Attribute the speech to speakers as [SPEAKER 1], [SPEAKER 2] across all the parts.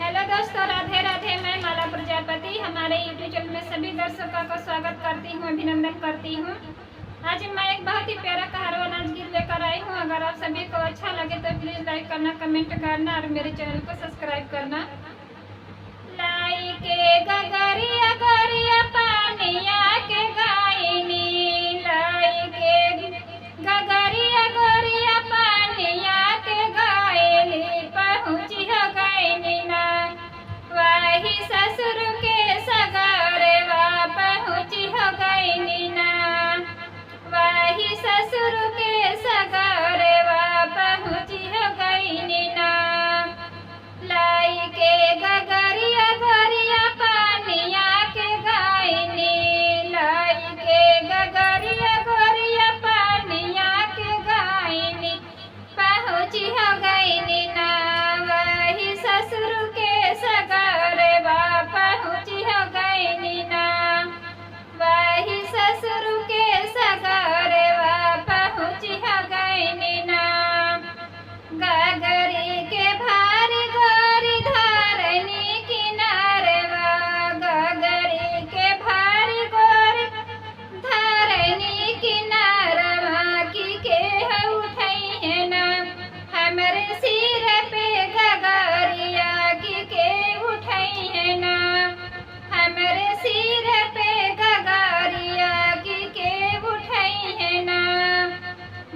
[SPEAKER 1] Hello दोस्तों, राधे राधे। मैं माला प्रजापति हमारे यूट्यूब चैनल में सभी दर्शकों का स्वागत करती हूँ, अभिनंदन करती हूँ। आज मैं एक बहुत ही प्यारा कहारवा नाच गीत लेकर आई हूँ। अगर आप सभी को अच्छा लगे तो प्लीज लाइक करना, कमेंट करना और मेरे चैनल को सब्सक्राइब करना। लाई के गगरिया गरिया पानिया के गायनी, लाई के गगरिया गरिया पानिया के गायनी, पहुँची हो गयनी ना वही ससुर के सगारेवा, पहुँची हो गयनी ना वही ससुर के सगारेवा, पहुँची हो गयनी ना। लाई के गगरिया गरिया पानिया के गायनी, लाई के गगरिया गरिया पानिया के गायनी, पहुँची हो गयनी ना वही ससुर के सगारेवा, पहुँची हो गयनी ना वही ससुर के सगारेवा, पहुँची हो गयनी ना। गगरी के भारी गोरी धारनी किनारवा, गगरी के भारी गोरी धारनी किनारवा, की के उठई है ना हमरे सिर पे गगरिया, की के उठई है ना हमरे सिर पे गगरिया, की के उठई है ना।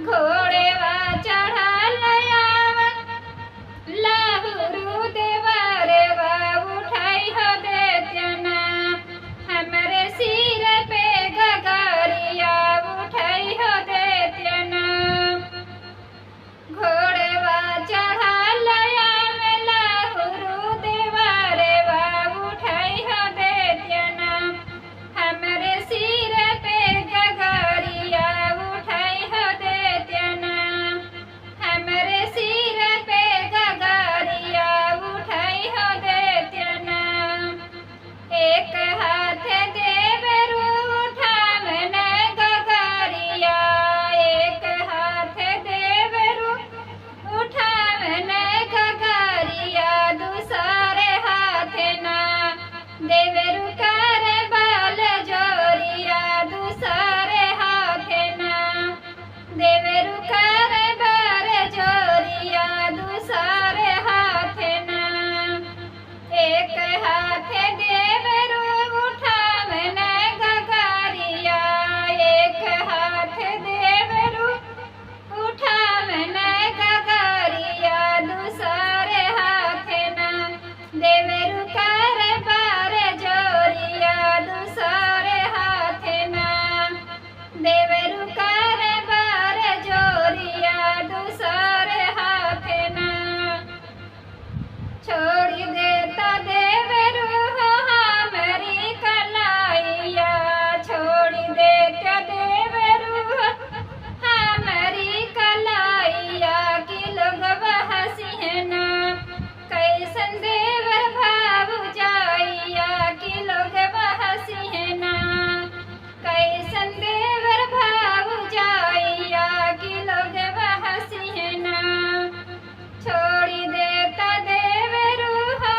[SPEAKER 1] घोड़ेवा चढ़ा लाहुरु देवरेवा, उठाई हो देत्यना हमरे सिर पे गगरिया, उठाई हो देत्यना। घोड़ेवा चढ़ा लया में लाहुरु देवरेवा, उठाई हो देत्यना हमरे सिर पे गगरिया, उठाई हो देत्यना हमरे सिर पे गगरिया, उठाई हो देत्यना। एक हाथ देवरु उठावन गगरिया, एक हाथ देवरु उठावन गगरिया, दूसरे हाथ ना देवरु कर बाल जोरिया, दूसरे हाथ ना देवरु कर बाल जोरिया, दूसरे हाथ ना। एक हाथ देवरु उठावन गगरिया, एक हाथ देवरु उठावन गगरिया, दूसरे हाथ ना देवरु कर बार जोरिया, दूसरे हाथ ना देवरु कर बार जोरिया, दूसरे हाथ ना। छोड़ी देता देवरु हो हमरी कलाइया, छोड़ी देता देवरु हो हमरी कलाइया, कि लोग हंसी है ना कैसन देवर भाव जाइया, कि लोग हंसी है ना कैसन देवर भाव जाइया, कि लोग हंसी है ना। छोड़ी देता देवरु हो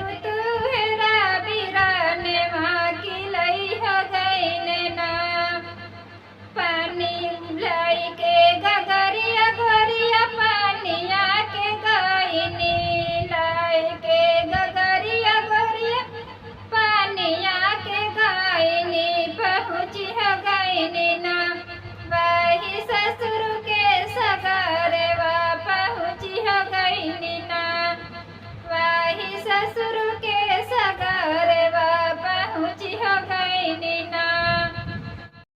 [SPEAKER 1] दूत